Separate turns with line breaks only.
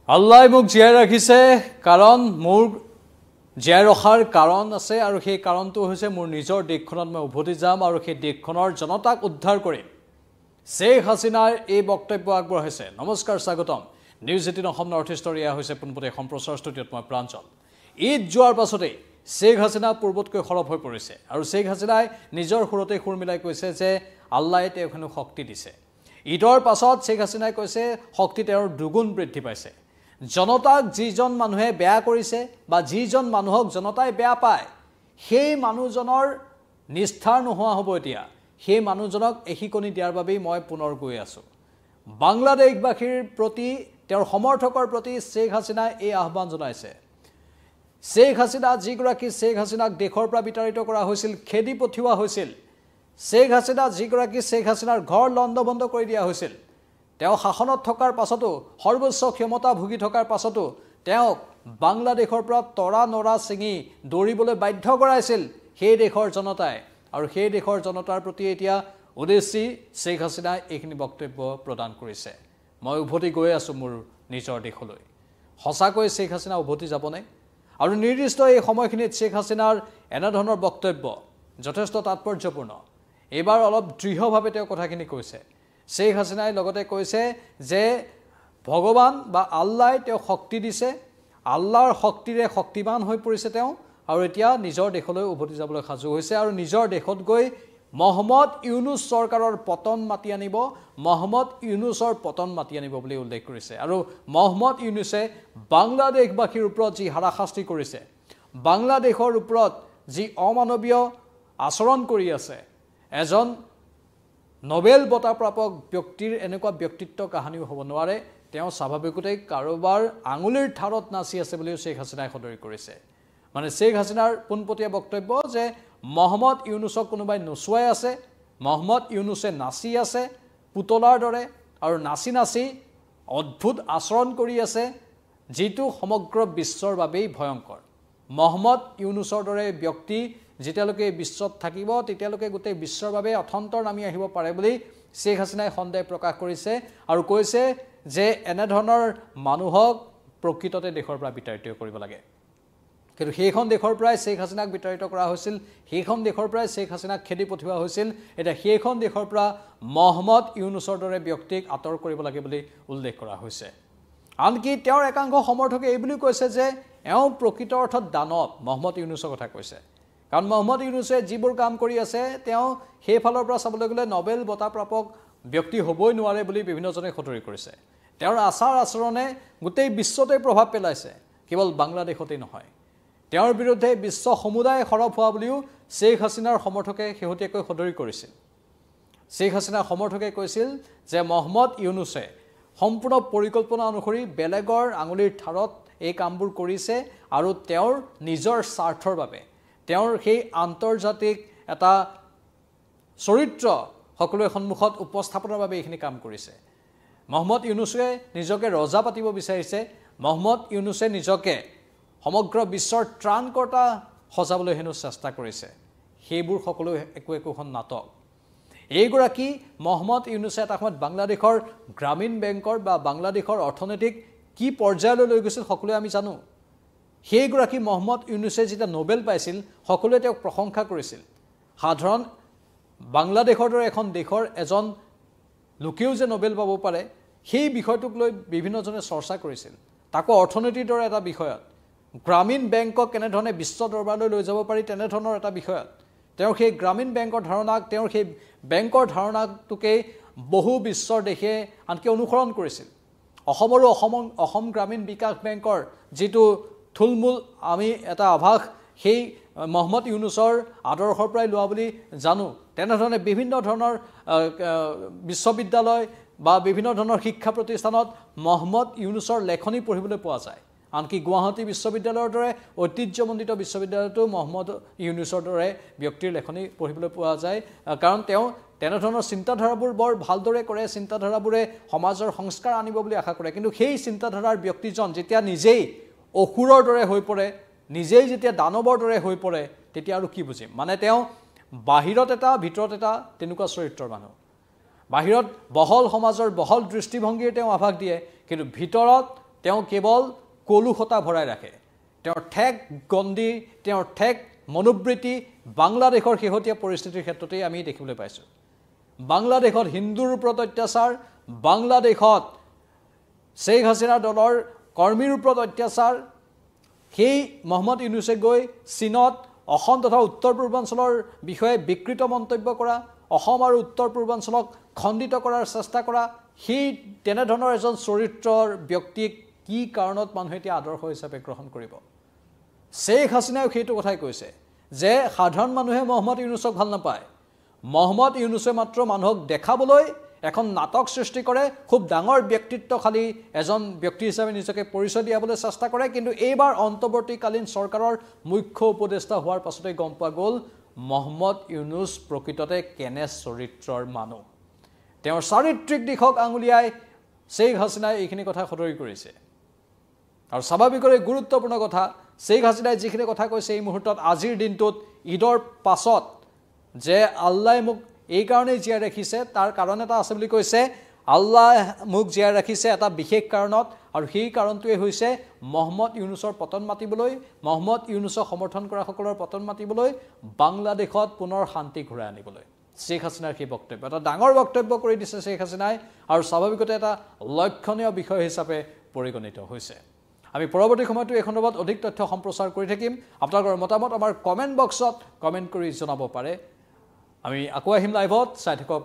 আল্লাহ মোক জীয়াই ৰাখিছে কাৰণ মোৰ জীয়াই ৰখাৰ কাৰণ আছে আৰু সেই কাৰণটো হৈছে মোৰ নিজৰ দেশখনত মই উভতি যাম আৰু সেই দেশখনৰ জনতাক উদ্ধাৰ কৰিম শেখ হাসিনাৰ এই বক্তব্য আগবঢ়াইছে নমস্কাৰ স্বাগতম নিউজ 18 অসম নৰ্থ ইষ্টৰ ইয়া হৈছে পোনপটীয়া সম্প্ৰচাৰ ষ্টুডিঅ'ত মই প্ৰাঞ্জল ঈদ যোৱাৰ পাছতে শেখ হাসিনা পূৰ্বতকৈ খৰব হৈ পৰিছে আৰু শেখ হাসিনাই নিজৰ সুৰতে সুৰ মিলাই কৈছে যে আল্লাহে তেওঁখনক শক্তি দিছে ঈদৰ পাছত শেখ হাসিনাই কৈছে শক্তি তেওঁৰ দুগুণ বৃদ্ধি পাইছে জনতাক যিজন মানুহে বেয়া কৰিছে বা যিজন মানুহক জনতাই বেয়া পায় সেই মানুহজনৰ নিষ্ঠাৰ নোহোৱা হ'ব এতিয়া সেই মানুহজনক এহিকনি দিয়াৰ বাবে মই পুনৰ গৈ আছো বাংলাদেশবাসীৰ প্ৰতি তেওঁৰ সমৰ্থকৰ প্ৰতি শেখ হাসিনাই এই আহ্বান জনাইছে শেখ হাসিনা যিগৰাকী শেখ হাসিনাক দেশৰ পৰা বিতাড়িত কৰা হৈছিল খেদি পঠিওৱা হৈছিল শেখ হাসিনা যিগৰাকী শেখ হাসিনাৰ ঘৰ লণ্ডভণ্ড কৰি দিয়া হৈছিল তেওঁ শাসনত থকাৰ পাছতো সৰ্বোচ্চ ক্ষমতা ভুগি থকাৰ পাছতো তেওঁক বাংলাদেশৰ পৰা তৰা নৰা ছিঙি দৌৰিবলৈ বাধ্য কৰাইছিল সেই দেশৰ জনতাই আৰু সেই দেশৰ জনতাৰ প্ৰতি এতিয়া উদ্দেশ্যি শেখ হাসিনাই এইখিনি বক্তব্য প্ৰদান কৰিছে মই উভতি গৈ আছো মোৰ নিজৰ দেশলৈ সঁচাকৈ শেখ হাসিনা উভতি যাবনে আৰু নিৰ্দিষ্ট এই সময়খিনিত শেখ হাসিনাৰ এনে ধৰণৰ বক্তব্য যথেষ্ট তাৎপৰ্যপূৰ্ণ এবাৰ অলপ দৃঢ়ভাৱে তেওঁ কথাখিনি কৈছে শেখ হাসিনাই লগতে কৈছে যে ভগৱান বা আল্লাহে তেওঁ শক্তি দিছে আল্লাহৰ শক্তিৰে শক্তিমান হৈ পৰিছে তেওঁ আৰু এতিয়া নিজৰ দেশলৈ উভতি যাবলৈ সাজু হৈছে আৰু নিজৰ দেশত গৈ মহম্মদ ইউনুস চৰকাৰৰ পতন মাতি আনিব মহম্মদ ইউনুসৰ পতন মাতি আনিব বুলি উল্লেখ কৰিছে আৰু মহম্মদ ইউনুসে বাংলাদেশবাসীৰ ওপৰত যি হাৰাশাস্তি কৰিছে বাংলাদেশৰ ওপৰত যি অমানৱীয় আচৰণ কৰি আছে এজন নোবেল বঁটা প্ৰাপক ব্যক্তিৰ এনেকুৱা ব্যক্তিত্ব কাহিনীও হ'ব নোৱাৰে তেওঁ স্বাভাৱিকতে কাৰোবাৰ আঙুলিৰ ঠাৰত নাচি আছে বুলি শেখ হাসিনাই সদৰি কৰিছে মানে শেখ হাসিনাৰ পোনপটীয়া বক্তব্য যে মহম্মদ ইউনুসক কোনোবাই নচুৱাই আছে মহম্মদ ইউনুসে নাচি আছে পুতলাৰ দৰে আৰু নাচি নাচি অদ্ভুত আচৰণ কৰি আছে যিটো সমগ্ৰ বিশ্বৰ বাবেই ভয়ংকৰ মহম্মদ ইউনুসৰ দৰে ব্যক্তি যেতিয়ালৈকে বিশ্বত থাকিব তেতিয়ালৈকে গোটেই বিশ্বৰ বাবে অথন্তৰ নামি আহিব পাৰে বুলি শেখ হাসিনাই সন্দেহ প্ৰকাশ কৰিছে আৰু কৈছে যে এনে ধৰণৰ মানুহক প্ৰকৃততে দেশৰ পৰা বিতাড়িত কৰিব লাগে কিন্তু সেইখন দেশৰ পৰাই শেখ হাসিনাক বিতাড়িত কৰা হৈছিল সেইখন দেশৰ পৰাই শেখ হাসিনাক খেদি পঠিওৱা হৈছিল এটা সেইখন দেশৰ পৰা মহম্মদ ইউনুসৰ দৰে ব্যক্তিক আঁতৰ কৰিব লাগে বুলি উল্লেখ কৰা হৈছে আনকি তেওঁৰ একাংশ সমৰ্থকে এই বুলি কৈছে যে এওঁ প্ৰকৃত অৰ্থত দানৱ মহম্মদ ইউনুসৰ কথা কৈছে কাৰণ মহম্মদ ইউনুসে যিবোৰ কাম কৰি আছে তেওঁ সেই ফালৰ পৰা চাবলৈ গ'লে নোবেল বঁটা প্ৰাপক ব্যক্তি হ'বই নোৱাৰে বুলি বিভিন্নজনে সতৰি কৰিছে তেওঁৰ আচাৰ আচৰণে গোটেই বিশ্বতে প্ৰভাৱ পেলাইছে কেৱল বাংলাদেশতেই নহয় তেওঁৰ বিৰুদ্ধে বিশ্ব সমুদায় খৰব হোৱা বুলিও শেখ হাসিনাৰ সমৰ্থকে শেহতীয়াকৈ সদৰি কৰিছিল শেখ হাসিনাৰ সমৰ্থকে কৈছিল যে মহম্মদ ইউনুসে সম্পূৰ্ণ পৰিকল্পনা অনুসৰি বেলেগৰ আঙুলিৰ ঠাৰত এই কামবোৰ কৰিছে আৰু তেওঁৰ নিজৰ স্বাৰ্থৰ বাবে তেওঁৰ সেই আন্তৰ্জাতিক এটা চৰিত্ৰ সকলোৰে সন্মুখত উপস্থাপনৰ বাবে এইখিনি কাম কৰিছে মহম্মদ ইউনুসে নিজকে ৰজা পাতিব বিচাৰিছে মহম্মদ ইউনুসে নিজকে সমগ্ৰ বিশ্বৰ ত্ৰাণকৰ্তা সজাবলৈ হেনো চেষ্টা কৰিছে সেইবোৰ সকলো একোখন নাটক এইগৰাকী মহম্মদ ইউনুসে এটা সময়ত বাংলাদেশৰ গ্ৰামীণ বেংকৰ বা বাংলাদেশৰ অৰ্থনৈতিক কি পৰ্যায়লৈ লৈ গৈছিল সকলোৱে আমি জানো সেইগৰাকী মহম্মদ ইউনুসে যেতিয়া নোবেল পাইছিল সকলোৱে তেওঁক প্ৰশংসা কৰিছিল সাধাৰণ বাংলাদেশৰ দৰে এখন দেশৰ এজন লোকেও যে নোবেল পাব পাৰে সেই বিষয়টোক লৈ বিভিন্নজনে চৰ্চা কৰিছিল তাকো অৰ্থনীতিৰ দৰে এটা বিষয়ত গ্ৰামীণ বেংকক কেনেধৰণে বিশ্ব দৰবাৰলৈ লৈ যাব পাৰি তেনেধৰণৰ এটা বিষয়ত তেওঁৰ সেই গ্ৰামীণ বেংকৰ ধাৰণাক তেওঁৰ সেই বেংকৰ ধাৰণাটোকে বহু বিশ্বৰ দেশে আনকি অনুসৰণ কৰিছিল অসমৰো অসম গ্ৰামীণ বিকাশ বেংকৰ যিটো থুলমূল আমি এটা আভাস সেই মহম্মদ ইউনুসৰ আদৰ্শৰ পৰাই লোৱা বুলি জানো তেনেধৰণে বিভিন্ন ধৰণৰ বিশ্ববিদ্যালয় বা বিভিন্ন ধৰণৰ শিক্ষা প্ৰতিষ্ঠানত মহম্মদ ইউনুসৰ লেখনি পঢ়িবলৈ পোৱা যায় আনকি গুৱাহাটী বিশ্ববিদ্যালয়ৰ দৰে ঐতিহ্যমণ্ডিত বিশ্ববিদ্যালয়তো মহম্মদ ইউনুসৰ দৰে ব্যক্তিৰ লেখনি পঢ়িবলৈ পোৱা যায় কাৰণ তেওঁ তেনেধৰণৰ চিন্তাধাৰাবোৰ বৰ ভালদৰে কৰে চিন্তাধাৰাবোৰে সমাজৰ সংস্কাৰ আনিব বুলি আশা কৰে কিন্তু সেই চিন্তাধাৰাৰ ব্যক্তিজন যেতিয়া নিজেই অসুৰৰ দৰে হৈ পৰে নিজেই যেতিয়া দানৱৰ দৰে হৈ পৰে তেতিয়া আৰু কি বুজিম মানে তেওঁ বাহিৰত এটা ভিতৰত এটা তেনেকুৱা চৰিত্ৰৰ মানুহ বাহিৰত বহল সমাজৰ বহল দৃষ্টিভংগীৰ তেওঁ আভাস দিয়ে কিন্তু ভিতৰত তেওঁ কেৱল কলুষতা ভৰাই ৰাখে তেওঁৰ ঠেক গণ্ডি তেওঁৰ ঠেক মনোবৃত্তি বাংলাদেশৰ শেহতীয়া পৰিস্থিতিৰ ক্ষেত্ৰতেই আমি দেখিবলৈ পাইছোঁ বাংলাদেশত হিন্দুৰ ওপৰত অত্যাচাৰ বাংলাদেশত শ্বেখ হাছিনা দলৰ কৰ্মীৰ ওপৰত অত্যাচাৰ সেই মহম্মদ ইউনুছে গৈ চীনত অসম তথা উত্তৰ পূৰ্বাঞ্চলৰ বিষয়ে বিকৃত মন্তব্য কৰা অসম আৰু উত্তৰ পূৰ্বাঞ্চলক খণ্ডিত কৰাৰ চেষ্টা কৰা সেই তেনেধৰণৰ এজন চৰিত্ৰৰ ব্যক্তিক কি কাৰণত মানুহে এতিয়া আদৰ্শ হিচাপে গ্ৰহণ কৰিব শ্বেখ হাছিনাই সেইটো কথাই কৈছে যে সাধাৰণ মানুহে মহম্মদ ইউনুছক ভাল নাপায় মহম্মদ ইউনুছে মাত্ৰ মানুহক দেখাবলৈ এখন নাটক সৃষ্টি কৰে খুব ডাঙৰ ব্যক্তিত্বশালী এজন ব্যক্তি হিচাপে নিজকে পৰিচয় দিয়াবলৈ চেষ্টা কৰে কিন্তু এইবাৰ অন্তৰ্বৰ্তীকালীন চৰকাৰৰ মুখ্য উপদেষ্টা হোৱাৰ পাছতে গম পোৱা গ'ল মহম্মদ ইউনুছ প্ৰকৃততে কেনে চৰিত্ৰৰ মানুহ তেওঁৰ চাৰিত্ৰিক দিশক আঙুলিয়াই শ্বেখ হাছিনাই এইখিনি কথা সদৰি কৰিছে আৰু স্বাভাৱিকৰে গুৰুত্বপূৰ্ণ কথা শ্বেখ হাছিনাই যিখিনি কথা কৈছে এই মুহূৰ্তত আজিৰ দিনটোত ঈদৰ পাছত যে আল্লাহ মোক এই কাৰণেই জীয়াই ৰাখিছে তাৰ কাৰণ এটা আছে বুলি কৈছে আল্লাহ মোক জীয়াই ৰাখিছে এটা বিশেষ কাৰণত আৰু সেই কাৰণটোৱে হৈছে মহম্মদ ইউনুছৰ পতন মাতিবলৈ মহম্মদ ইউনুছক সমৰ্থন কৰা সকলৰ পতন মাতিবলৈ বাংলাদেশত পুনৰ শান্তি ঘূৰাই আনিবলৈ শ্বেখ হাছিনাৰ সেই বক্তব্য এটা ডাঙৰ বক্তব্য কৰি দিছে শ্বেখ হাছিনাই আৰু স্বাভাৱিকতে এটা লক্ষণীয় বিষয় হিচাপে পৰিগণিত হৈছে আমি পৰৱৰ্তী সময়তো এই সন্দৰ্ভত অধিক তথ্য সম্প্ৰচাৰ কৰি থাকিম আপোনালোকৰ মতামত আমাৰ কমেণ্ট বক্সত কমেণ্ট কৰি জনাব পাৰে আমি আকৌ আহিম লাইভত চাই থাকক